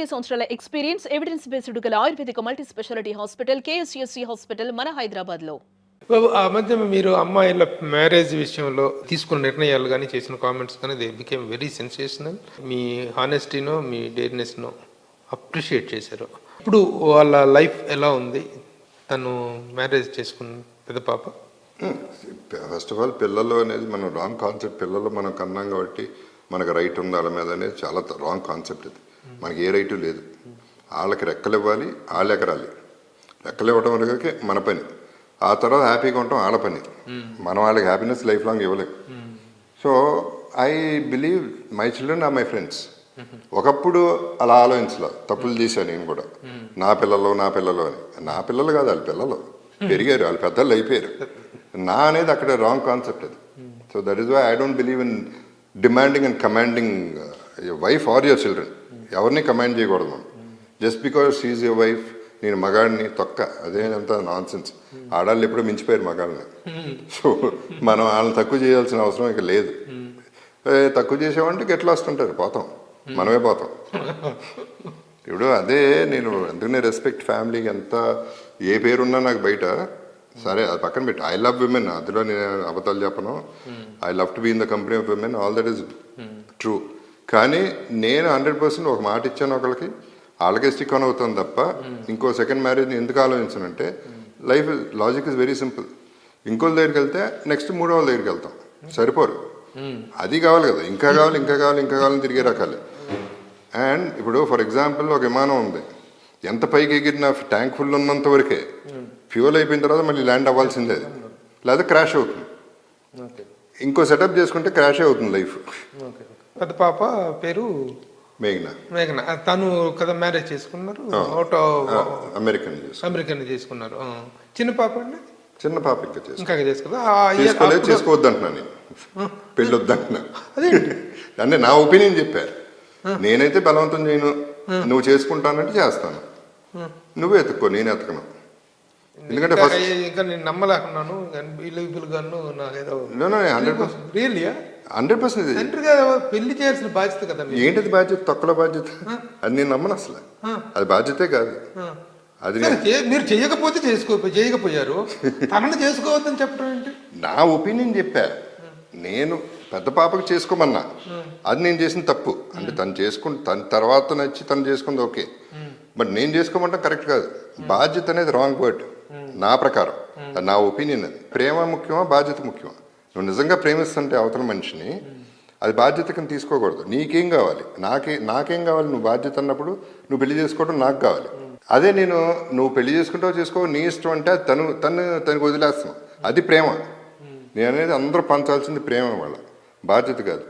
8 సంవత్సరాల experience evidence based గల Ayurvedic multi speciality hospital KSUC hospital మన హైదరాబాద్ లో. బాబు, ఆ మధ్య మీరు అమ్మాయిల మ్యారేజ్ విషయంలో తీసుకున్న నిర్ణయాలు కానీ చేసిన కామెంట్స్ కానీ దే బికేమ్ వెరీ సెన్సేషనల్. మీ హానెస్టీనో మీ డేర్నెస్నో అప్రిషియేట్ చేశారు. ఇప్పుడు వాళ్ళ లైఫ్ ఎలా ఉంది? తను మ్యారేజ్ చేసుకున్న పెద్ద పాప. ఫస్ట్ ఆఫ్ ఆల్ పిల్లలు అనేది మనం రాంగ్ కాన్సెప్ట్. పిల్లలు మనం కన్నాం కాబట్టి మనకు రైట్ ఉంది వాళ్ళ మీద అనేది చాలా రాంగ్ కాన్సెప్ట్. ఇది మనకి ఏ రైటు లేదు. వాళ్ళకి రెక్కలు ఇవ్వాలి, వాళ్ళు ఎకరాలి. రెక్కలు ఇవ్వడం అనేది మన పని. ఆ తర్వాత హ్యాపీగా ఉండటం వాళ్ళ పని. మనం వాళ్ళకి హ్యాపీనెస్ లైఫ్ లాంగ్ ఇవ్వలేము. So I believe my children are my friends. ఒకప్పుడు అలా ఆలోచించలే, తప్పులు చేశాను నేను కూడా. నా పిల్లలు అని. నా పిల్లలు కాదు, వాళ్ళ పిల్లలు పెరిగారు, వాళ్ళు పెద్దలు అయిపోయారు. నా అనేది అక్కడ రాంగ్ కాన్సెప్ట్ అది. So that is why I don't believe in demanding and commanding wife or your children. ఎవరిని కమాండ్ చేయకూడదు మనం. Just because she's your wife, నేను మగాడిని తొక్క, అదేనంత నాన్ సెన్స్. ఆడాళ్ళు ఎప్పుడూ మించిపోయారు మగాళ్ళని. సో మనం వాళ్ళని తక్కువ చేయాల్సిన అవసరం ఇక లేదు. తక్కువ చేసామంటే ఎట్లా వస్తుంటారు, పోతాం, మనమే పోతాం. ఇప్పుడు అదే నేను ఎందుకనే రెస్పెక్ట్ ఫ్యామిలీకి ఎంత ఏ పేరున్నా నాకు బయట, సరే అది పక్కన పెట్టి ఐ లవ్ విమెన్, అందులో నేను అబద్ధాలు చెప్పను. I love to be in the company of women, all that is true. కానీ నేను 100% ఒక మాట ఇచ్చాను ఒకరికి, వాళ్ళకే స్టిక్ ఆన్ అవుతుంది తప్ప ఇంకో సెకండ్ మ్యారేజ్ని ఎందుకు ఆలోచించానంటే life logic is very simple. ఇంకోళ్ళ దగ్గరికి వెళ్తే నెక్స్ట్ మూడో వాళ్ళ దగ్గరికి వెళ్తాం, సరిపోరు. అది కావాలి కదా, ఇంకా కావాలని తిరిగే రకాలే. అండ్ ఇప్పుడు ఫర్ ఎగ్జాంపుల్ ఒక విమానం ఉంది, ఎంత పైకి ఎగిరిన ట్యాంక్ ఫుల్ ఉన్నంత వరకే. ఫ్యూల్ అయిపోయిన తర్వాత మళ్ళీ ల్యాండ్ అవ్వాల్సిందే, లేదా క్రాష్ అవుతుంది. ఇంకో సెటప్ చేసుకుంటే క్రాష్ అవుతుంది లైఫ్. పెద్ద పాప పేరు మేఘన. తను కదా మ్యారేజ్ చేసుకున్నారు, అమెరికన్ చేసుకున్నారు. చిన్న పాప అండి? చిన్న పాప ఇంకా చేసుకోవద్దు అంటున్నా నేను, పెళ్ళి వద్దంటున్నా. అంటే నా ఒపీనియన్ చెప్పారు. నేనైతే బలవంతం చేయను, నువ్వు చేసుకుంటానంటే చేస్తాను, నువ్వు ఎత్తుక్కో, నేను ఎత్తకను. ఎందుకంటే ఇంకా నేను నమ్మలేకున్నాను. 100% పెళ్లి చేయాల్సిన బాధ్యత కదా. ఏంటిది బాధ్యత? తొక్కల బాధ్యత అది. నేను నమ్మను అసలు, అది బాధ్యతే కాదు. అది మీరు చేయకపోయారు, తనని చేసుకోవద్దని చెప్పడం ఏంటి? నా ఒపీనియన్ చెప్పా. నేను పెద్ద పాపకు చేసుకోమన్నా, అది నేను చేసిన తప్పు. అంటే తన తర్వాత నచ్చి తను చేసుకుంది ఓకే, బట్ నేను చేసుకోమంటాం కరెక్ట్ కాదు. బాధ్యత అనేది రాంగ్ వర్డ్ నా ప్రకారం, అది నా ఒపీనియన్. అది ప్రేమ ముఖ్యమా బాధ్యత ముఖ్యమా? నువ్వు నిజంగా ప్రేమిస్తుంటే అవతల మనిషిని, అది బాధ్యత కింద తీసుకోకూడదు. నీకేం కావాలి, నాకేం కావాలి, నువ్వు బాధ్యత అన్నప్పుడు నువ్వు పెళ్లి చేసుకోవడం నాకు కావాలి. అదే నువ్వు పెళ్లి చేసుకుంటావు చేసుకో, నీ ఇష్టం అంటే తనకు వదిలేస్తాం, అది ప్రేమ. నేను అనేది అందరూ పంచాల్సింది ప్రేమ, వాళ్ళ బాధ్యత కాదు.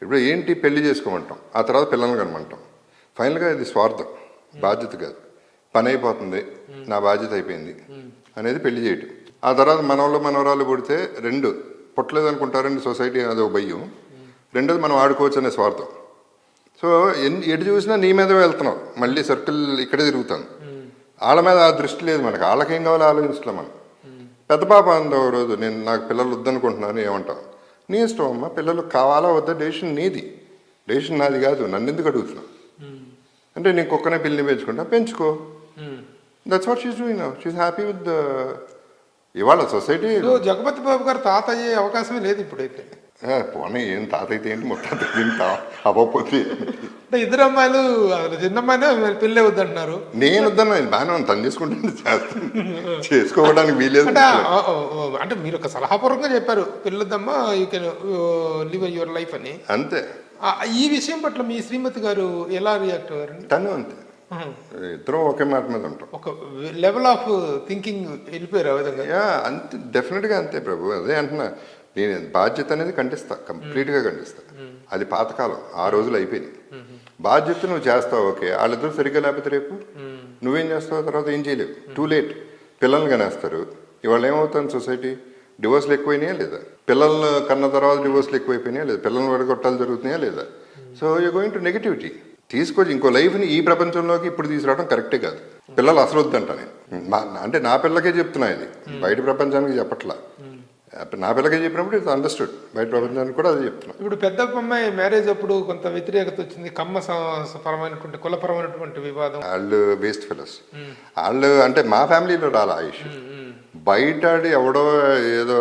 ఇప్పుడు ఏంటి, పెళ్లి చేసుకోమంటాం, ఆ తర్వాత పిల్లల్ని కనమంటాం. ఫైనల్గా ఇది స్వార్థం, బాధ్యత కాదు. పని అయిపోతుంది, నా బాధ్యత అయిపోయింది అనేది పెళ్లి చేయటం. ఆ తర్వాత మనవరాలు పుడితే రెండు పుట్టలేదు అనుకుంటారండి సొసైటీ, అది ఒక భయం. రెండోది మనం ఆడుకోవచ్చు అనే స్వార్థం. సో ఎటు చూసినా నీ మీద వెళ్తున్నావు, మళ్ళీ సర్కిల్ ఇక్కడే తిరుగుతాను. వాళ్ళ మీద ఆ దృష్టి లేదు మనకు, వాళ్ళకేం కావాలో ఆలోచించలే మనం. పెద్ద పాప అందో రోజు, నాకు పిల్లలు వద్దనుకుంటున్నాను, ఏమంటావు? నీ ఇష్టం అమ్మా, పిల్లలు కావాలా వద్దా డెసిషన్ నీది, డెసిషన్ నాది కాదు. నన్ను ఎందుకు అడుగుతున్నావు అంటే, నేను కుక్కనే పిల్లిని పెంచుకో. That's what she's doing now. She's happy with ఇవాళ సొసైటీ. జగపతి బాబు గారు తాత అయ్యే అవకాశమే లేదు ఇప్పుడైతే. పోనీ ఏం తాత అయితే ఏంటి, మొత్తం అవ్వకపోతే. అంటే ఇద్దరు అమ్మాయిలు, చిన్న అమ్మాయినే పెళ్ళే వద్దంటున్నారు. నేను వద్దన్నా, నేను బాగానే ఉంది, తను చేసుకుంటే చేసుకోవడానికి వీలేదు. అంటే మీరు ఒక సలహాపూర్వకంగా చెప్పారు, పెళ్ళొద్దమ్మా, you can live your life అని. అంతే. ఈ విషయం పట్ల మీ శ్రీమతి గారు ఎలా రియాక్ట్ అయ్యారు? తను అంతే, ఇద్దరం ఒకే మాట మీద ఉంటాం. ఒక లెవెల్ ఆఫ్ థింకింగ్ వెళ్ళిపోయారు ఆ విధంగా. అంతే, డెఫినెట్గా అంతే ప్రభు. అదే అంటున్నా, నేను బాధ్యత అనేది ఖండిస్తా, కంప్లీట్గా ఖండిస్తా. అది పాతకాలం, ఆ రోజులు అయిపోయింది. బాధ్యత నువ్వు చేస్తావు ఓకే, వాళ్ళిద్దరు సరిగ్గా లేకపోతే రేపు నువ్వేం చేస్తావు, తర్వాత ఏం చేయలేవు. Too late. పిల్లల్ని కనేస్తారు. ఇవాళ ఏమవుతుంది సొసైటీ, డివోర్స్లు ఎక్కువైనాయా లేదా? పిల్లల్ని కన్న తర్వాత డివోర్స్లు ఎక్కువైపోయినాయా లేదా? పిల్లల్ని వడగొట్టాలు జరుగుతున్నాయా లేదా? So you going to negativity. తీసుకొచ్చి ఇంకో లైఫ్ని ఈ ప్రపంచంలోకి ఇప్పుడు తీసుకురావడం కరెక్టే కాదు. పిల్లలు అసలు వద్దంట నేను, అంటే నా పిల్లకే చెప్తున్నా, ఇది బయట ప్రపంచానికి చెప్పట్లా. నా పిల్లకి చెప్పినప్పుడు ఇట్స్ అండర్స్టూడ్ బయట ప్రపంచానికి కూడా అది చెప్తున్నాను. ఇప్పుడు పెద్ద అమ్మాయి మ్యారేజ్ అప్పుడు కొంత వ్యతిరేకత వచ్చింది, కమ్మ పరమైనటువంటి కులపరమైనటువంటి వివాదం. వాళ్ళు వేస్ట్ ఫెలోస్. వాళ్ళు అంటే మా ఫ్యామిలీలో రాలా ఆ ఇష్యూ. బయట ఆడి ఎవడో ఏదో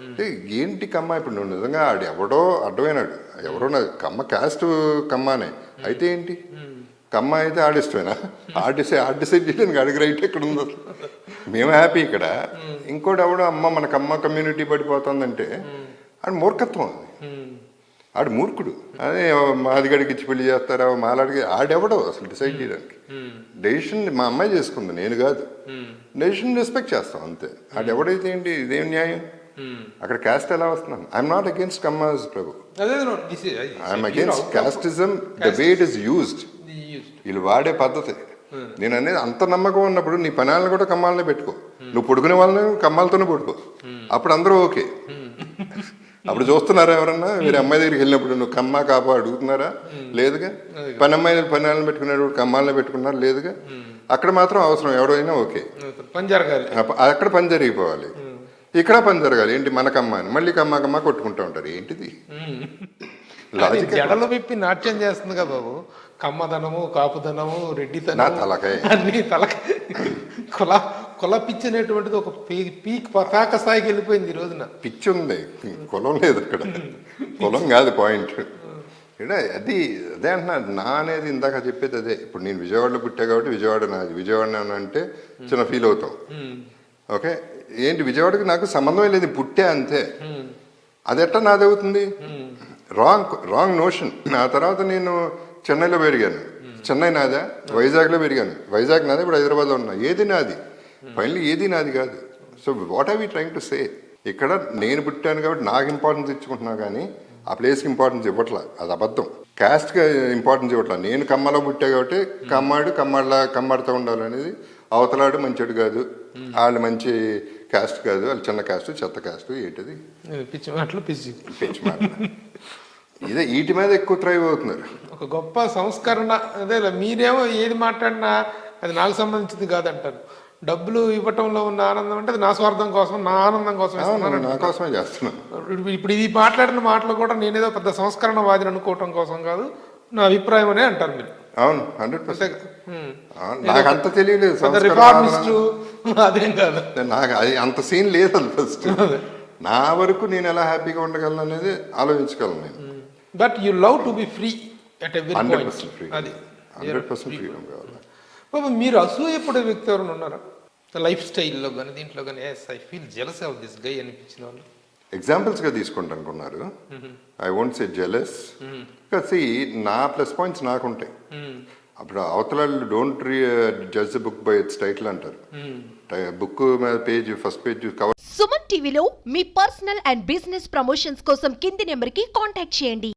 అంటే ఏంటి కమ్మ, ఇప్పుడు నువ్వు నిజంగా ఆడు ఎవడో అడ్డమైనాడు, ఎవరో కమ్మ క్యాస్ట్ కమ్మానే అయితే ఏంటి, కమ్మ అయితే ఆడిష్టమేనా, ఆర్టిస్ట్ చేయడానికి అడిగి రైట్ ఎక్కడ ఉందో, మేము హ్యాపీ ఇక్కడ. ఇంకోటి ఎవడో అమ్మ మన కమ్మ కమ్యూనిటీ పడిపోతుందంటే ఆడు మూర్ఖత్వం, అది ఆడు మూర్ఖుడు. అదే మాదిగడికి ఇచ్చి పెళ్లి చేస్తారా మాలాడికి, ఆడెవడో అసలు డిసైడ్ చేయడానికి. డెసిషన్ మా అమ్మాయి చేసుకుంది, నేను కాదు. డెసిషన్ రెస్పెక్ట్ చేస్తాం అంతే. ఆడెవడైతే ఏంటి, ఇదేం న్యాయం, అక్కడ క్యాస్ట్ ఎలా వస్తున్నాను. I'm not against Kammas Prabhu, I'm against casteism the way it is used. వీళ్ళు వాడే పద్ధతి. నేను అనేది అంత నమ్మకం ఉన్నప్పుడు నీ పనాలను కూడా కమ్మాలనే పెట్టుకో, నువ్వు పడుకునే వాళ్ళని కమ్మాలతోనే పడుకో, అప్పుడు అందరూ ఓకే. అప్పుడు చూస్తున్నారా ఎవరన్నా మీరు అమ్మాయి దగ్గరికి వెళ్ళినప్పుడు నువ్వు కమ్మ కాపా అడుగుతున్నారా, లేదుగా. పని పనాలను పెట్టుకునేటప్పుడు కమ్మాలనే పెట్టుకున్నారు, లేదుగా. అక్కడ మాత్రం అవసరం ఎవడైనా ఓకే, పని జరగాలి, అక్కడ పని జరిగిపోవాలి, ఇక్కడ పని జరగాలి. ఏంటి మన కమ్మ అని మళ్ళీ కమ్మ కొట్టుకుంటూ ఉంటారు, ఏంటిది జడలు విప్పి నాట్యం చేస్తుంది కదా బాబు. కమ్మదనము, కాపుదనము, రెడ్డితనం అన్ని తలకాయ కుల పిచ్చి అనేటువంటిది ఒక పీక్ పతాక స్థాయికి వెళ్ళిపోయింది ఈ రోజున. పిచ్చి ఉంది, కులం లేదు అక్కడ, కులం కాదు పాయింట్. అది అదే అంటున్నా, నా అనేది ఇందాక చెప్పేది అదే. ఇప్పుడు నేను విజయవాడలో పుట్టా కాబట్టి విజయవాడ నాది, విజయవాడ అంటే చిన్న ఫీల్ అవుతాం. ఓకే, ఏంటి విజయవాడకి నాకు సంబంధం లేదు, పుట్టే అంతే. అది ఎట్లా నాది అవుతుంది, రాంగ్ నోషన్. ఆ తర్వాత నేను చెన్నైలో పెరిగాను, చెన్నై నాదా, వైజాగ్లో పెరిగాను, వైజాగ్ నాది, ఇప్పుడు హైదరాబాద్లో ఉన్నా. ఏది నాది, ఫైనల్లీ ఏది నాది కాదు. So what are we trying to say, ఇక్కడ నేను పుట్టాను కాబట్టి నాకు ఇంపార్టెన్స్ ఇచ్చుకుంటున్నా కానీ ఆ ప్లేస్కి ఇంపార్టెన్స్ ఇవ్వట్లా, అది అబద్ధం. క్యాస్ట్కి ఇంపార్టెన్స్ ఇవ్వట్లా. నేను కమ్మలో పుట్టా కాబట్టి కమ్మాడితో ఉండాలనేది, అవతలాడు మంచోడు కాదు, వాళ్ళు మంచి క్యాస్ట్ కాదు, వాళ్ళు చిన్న క్యాస్ట్, చెత్త క్యాస్ట్, ఏంటది పిచ్చి మాటలు, పిచ్చి మాటలు. ఇదే వీటి మీద ఎక్కువ థ్రైవ్ అవుతున్నారు. ఒక గొప్ప సంస్కరణ అదే. మీరేమో ఏది మాట్లాడినా అది నాకు సంబంధించింది కాదంటారు. డబ్బులు ఇవ్వటంలో ఉన్న ఆనందం అంటే అది నా స్వార్థం కోసం, నా ఆనందం కోసం, నా కోసమే చేస్తున్నాను. ఇప్పుడు ఇది మాట్లాడిన మాటలు కూడా నేనేదో పెద్ద సంస్కరణవాదిని అనుకోవటం కోసం కాదు, నా అభిప్రాయం అనే అంటారు మీరు. అవును, 100%. నాకు అంత తెలియలేదు, అదేం కాదు, నాకు అది అంత సీన్ లేదు. అది ఫస్ట్ నా వరకు నేను ఎలా హ్యాపీగా ఉండగలను అనేది ఆలోచించగలను నేను. But you love to be free at every point. 100% free, అది 100% ఫ్రీడమ్ కావాలి. బాబా మీరు అసూయపడే వ్యక్తి ఎవరైనా ఉన్నారా లైఫ్ స్టైల్లో కానీ దీంట్లో కానీ, yes I feel jealous of this guy అనిపించిన వాళ్ళు? ఎగ్జాంపుల్స్గా తీసుకుంటాను అనుకున్నారు. I won't say jealous, kasi నా ప్లస్ పాయింట్స్ నాకు ఉంటాయి. అప్పుడు అవతల don't judge the book by its title అంటారు. బుక్ మీద page, first page cover. Suman టీవీలో మీ పర్సనల్ అండ్ బిజినెస్ ప్రమోషన్స్ కోసం కింది నెంబర్కి కాంటాక్ట్ చేయండి.